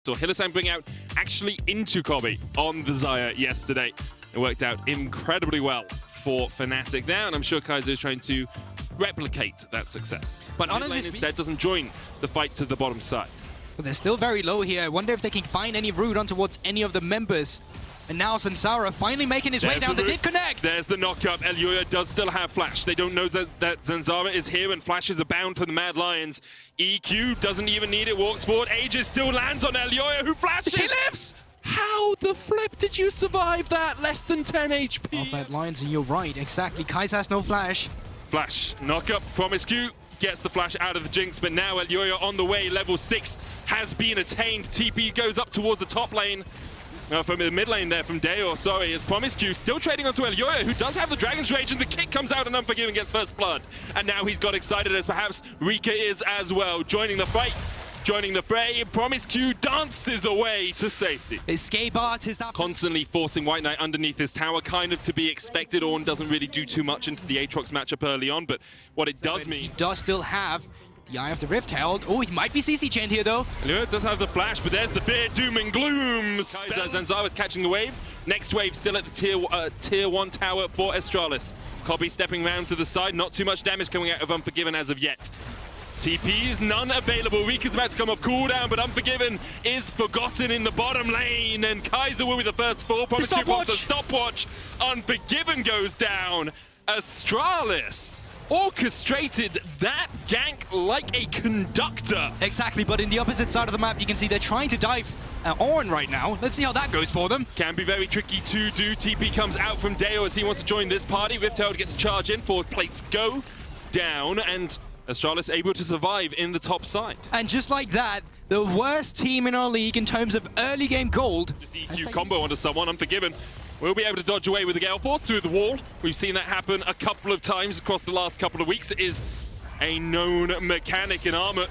or Hylissang bring out actually into Kobe on the Xayah yesterday. It worked out incredibly well for Fnatic there, and I'm sure Kaiser is trying to replicate that success. But honestly, instead doesn't join the fight to the bottom side. But they're still very low here. I wonder if they can find any route on towards any of the members. And now Zanzara finally making his way down. They did connect. There's the knockup. Elyoya does still have Flash. They don't know that Zanzara is here, and Flash is abound for the Mad Lions. EQ doesn't even need it. Walks forward. Aegis still lands on Elyoya, who flashes. He lives! How the flip did you survive that? Less than 10 HP. Oh, Mad Lions, and you're right. Exactly. Kaiser has no Flash. Flash. Knockup. Promiscu gets the Flash out of the Jinx, but now Elyoya on the way. Level 6 has been attained. TP goes up towards the top lane. From the mid lane there from Deo, sorry, is Promiscu still trading onto Elyoya, who does have the Dragon's Rage, and the kick comes out and Unforgiven gets first blood. And now he's got excited, as perhaps Rika is as well, joining the fight, joining the fray. Promiscu dances away to safety. Escape artist up. Constantly forcing White Knight underneath his tower, kind of to be expected. Ornn doesn't really do too much into the Aatrox matchup early on, but what it does mean... He does still have the Eye of the Rift held. Oh, he might be CC chained here though. Elyoya does have the Flash, but there's the fear, doom and gloom. Zanzara's catching the wave. Next wave still at the tier 1 tower for Astralis. Kobe stepping around to the side. Not too much damage coming out of Unforgiven as of yet. TPs, none available. Rika's about to come off cooldown, but Unforgiven is forgotten in the bottom lane, and Kaiser will be the first fall. Promiscu wants a stopwatch. Unforgiven goes down. Astralis orchestrated that gank like a conductor. Exactly, but in the opposite side of the map, you can see they're trying to dive Ornn right now. Let's see how that goes for them. Can be very tricky to do. TP comes out from Deo as he wants to join this party. Rifthold gets a charge in. Forward plates go down, and Astralis able to survive in the top side. And just like that, the worst team in our league in terms of early game gold. Just EQ combo onto someone. Unforgiven will be able to dodge away with the Gale Force through the wall. We've seen that happen a couple of times across the last couple of weeks. It is a known mechanic in Armor.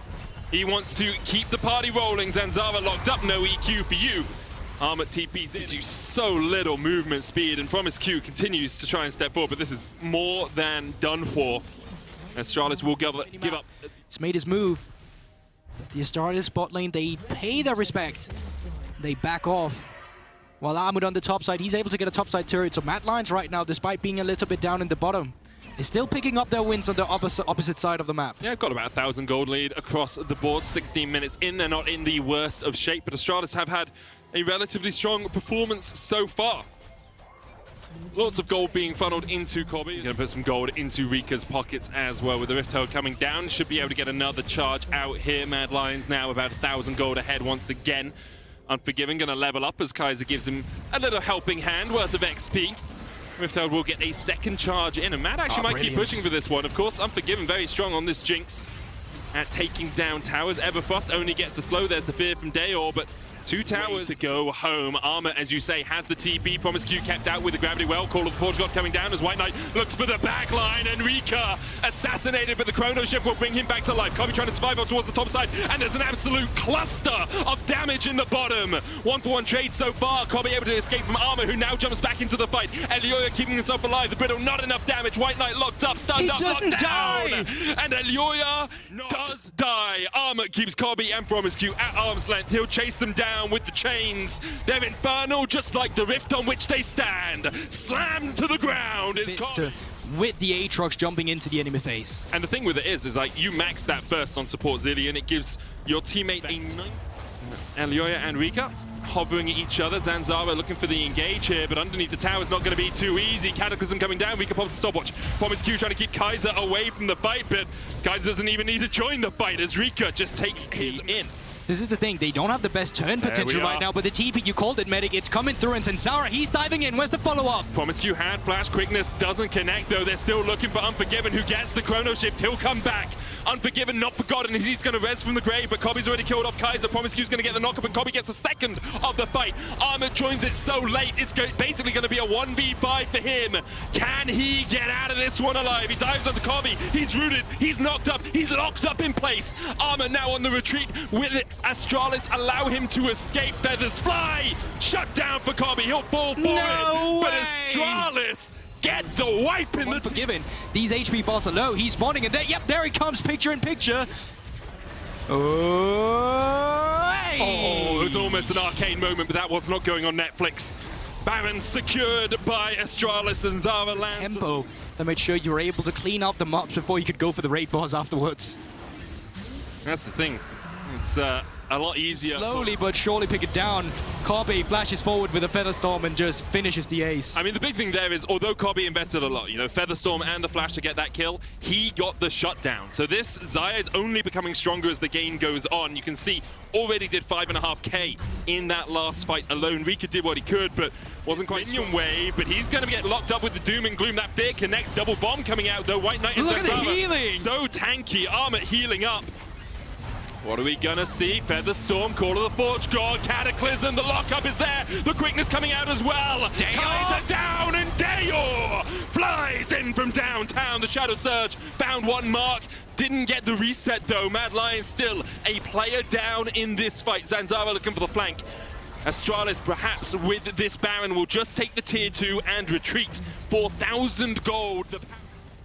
He wants to keep the party rolling. Zanzara locked up, no EQ for you. Armor TPs into so little movement speed, and Promiscu continues to try and step forward, but this is more than done for. Astralis will give up. He's made his move. The Astralis bot lane, they pay their respect. They back off. While Armut on the top side, he's able to get a top side turret. So Mad Lions right now, despite being a little bit down in the bottom, is still picking up their wins on the opposite side of the map. Yeah, got about 1,000 gold lead across the board. 16 minutes in, they're not in the worst of shape, but Astralis have had a relatively strong performance so far. Lots of gold being funneled into Kobe. Going to put some gold into Rika's pockets as well. With the Rift Herald coming down, should be able to get another charge out here. Mad Lions now about 1,000 gold ahead once again. Unforgiven going to level up as Kaiser gives him a little helping hand worth of XP. Rifthold will get a second charge in, and Matt actually might keep pushing for this one. Of course, Unforgiven very strong on this Jinx at taking down towers. Everfrost only gets the slow. There's the fear from Dayor, but 2 towers to go home. Armor, as you say, has the TP. Promiscu kept out with the gravity well. Call of the Forge God coming down as White Knight looks for the back line, and Rika assassinated, but the Chrono Shift will bring him back to life. Kobe trying to survive up towards the top side, and there's an absolute cluster of damage in the bottom. 1-for-1 trade so far. Kobe able to escape from Armor, who now jumps back into the fight. Elyoya keeping himself alive. The Brittle, not enough damage. White Knight locked up, stunned up, locked down. And Elyoya does die. Armor keeps Kobe and Promiscu at arm's length. He'll chase them down with the chains. They're infernal, just like the rift on which they stand. Slammed to the ground is Kobe. With the Aatrox jumping into the enemy face. And the thing with it is like you max that first on support Zillion. It gives your teammate a 9. Elyoya and Rika hovering at each other. Zanzara looking for the engage here, but underneath the tower is not going to be too easy. Cataclysm coming down. Rika pops the stopwatch. Promiscu trying to keep Kaiser away from the fight, but Kaiser doesn't even need to join the fight as Rika just takes his in. This is the thing, they don't have the best turn potential right now, but the TP, you called it, Medic, it's coming through, and Zanzara, he's diving in. Where's the follow-up? Promiscu had flash quickness, doesn't connect though. They're still looking for Unforgiven, who gets the Chrono Shift. He'll come back. Unforgiven, not forgotten. He's going to res from the grave, but Kobe's already killed off Kaiser. Promiscu's going to get the knockup, and Kobe gets the second of the fight. Armor joins it so late, it's basically going to be a 1v5 for him. Can he get out of this one alive? He dives onto Kobe. He's rooted. He's knocked up. He's locked up in place. Armor now on the retreat. Will Astralis allow him to escape? Feathers fly. Shut down for Kobe. He'll fall for it. But Astralis get the wipe in the Unforgiven. These HP bars are low. He's spawning, and there, yep, there he comes, picture in picture. Oh, hey! Oh, it was almost an arcane moment, but that was not going on Netflix. Baron secured by Astralis, and Zara lands. Tempo that made sure you were able to clean up the mobs before you could go for the raid boss afterwards. That's the thing. It's a lot easier. Slowly but surely pick it down. Kobe flashes forward with a Featherstorm and just finishes the ace. I mean, the big thing there is, although Kobe invested a lot, you know, Featherstorm and the Flash to get that kill, he got the shutdown. So this Xayah is only becoming stronger as the game goes on. You can see already did 5.5k in that last fight alone. Rika did what he could, but wasn't quite minion wave, but he's going to get locked up with the Doom and Gloom. That fear connects, double bomb coming out, though White Knight and Look at the Zanzara healing! so tanky, Armor healing up. What are we gonna see? Featherstorm, Call of the Forge God, Cataclysm, the lockup is there, the quickness coming out as well. Kaiser down, and Dayor flies in from downtown. The Shadow Surge found one mark, didn't get the reset though. Mad Lion still a player down in this fight. Zanzara looking for the flank. Astralis perhaps with this Baron will just take the tier 2 and retreat. 4,000 gold.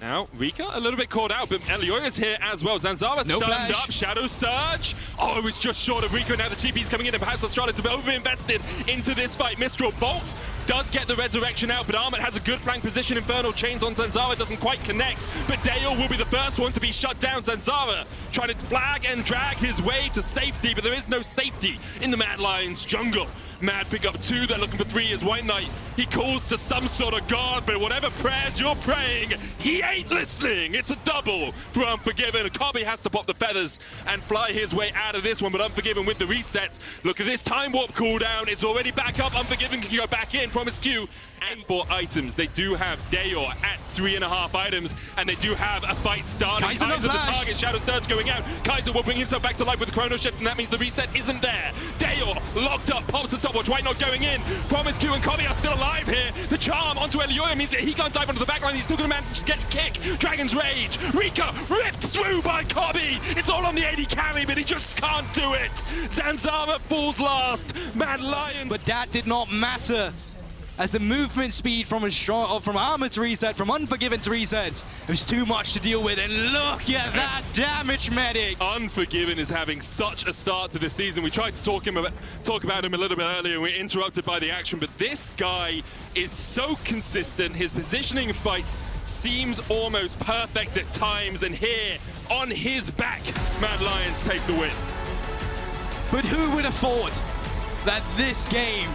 Now, Rika a little bit caught out, but Elioya's here as well. Zanzara no stunned flash. up, Shadow Surge. Oh, it was just short of Rika, now the TP's coming in, and perhaps Astralis have over-invested into this fight. Mistral Bolt does get the resurrection out, but Armut has a good flank position. Infernal Chains on Zanzara doesn't quite connect, but Dale will be the first one to be shut down. Zanzara trying to flag and drag his way to safety, but there is no safety in the Mad Lions jungle. Mad pick up 2, they're looking for 3 as White Knight. He calls to some sort of god, but whatever prayers you're praying, he ain't listening. It's a double for Unforgiven. Kobe has to pop the feathers and fly his way out of this one, but Unforgiven with the resets. Look at this time warp cooldown. It's already back up. Unforgiven can go back in. Promise Q and 4 items. They do have Dayor at 3.5 items, and they do have a fight starting. Kaiser the flash. target. Shadow Surge going out. Kaiser will bring himself back to life with the Chrono Shift, and that means the reset isn't there. Dayor locked up, pops the stopwatch. White not going in. Promise Q and Kobe are still alive here. The charm onto Elioya means that he can't dive onto the backline. He's still going to manage to get a kick. Dragon's Rage. Rika ripped through by Kobe. It's all on the 80 carry, but he just can't do it. Zanzara falls last. Mad Lions. But that did not matter, as the movement speed from Armor to reset, from Unforgiven to reset, it was too much to deal with, and look at that damage medic! Unforgiven is having such a start to this season. We tried to talk about him a little bit earlier, and we were interrupted by the action, but this guy is so consistent. His positioning in fights seems almost perfect at times, and here, on his back, Mad Lions take the win. But who would have thought that this game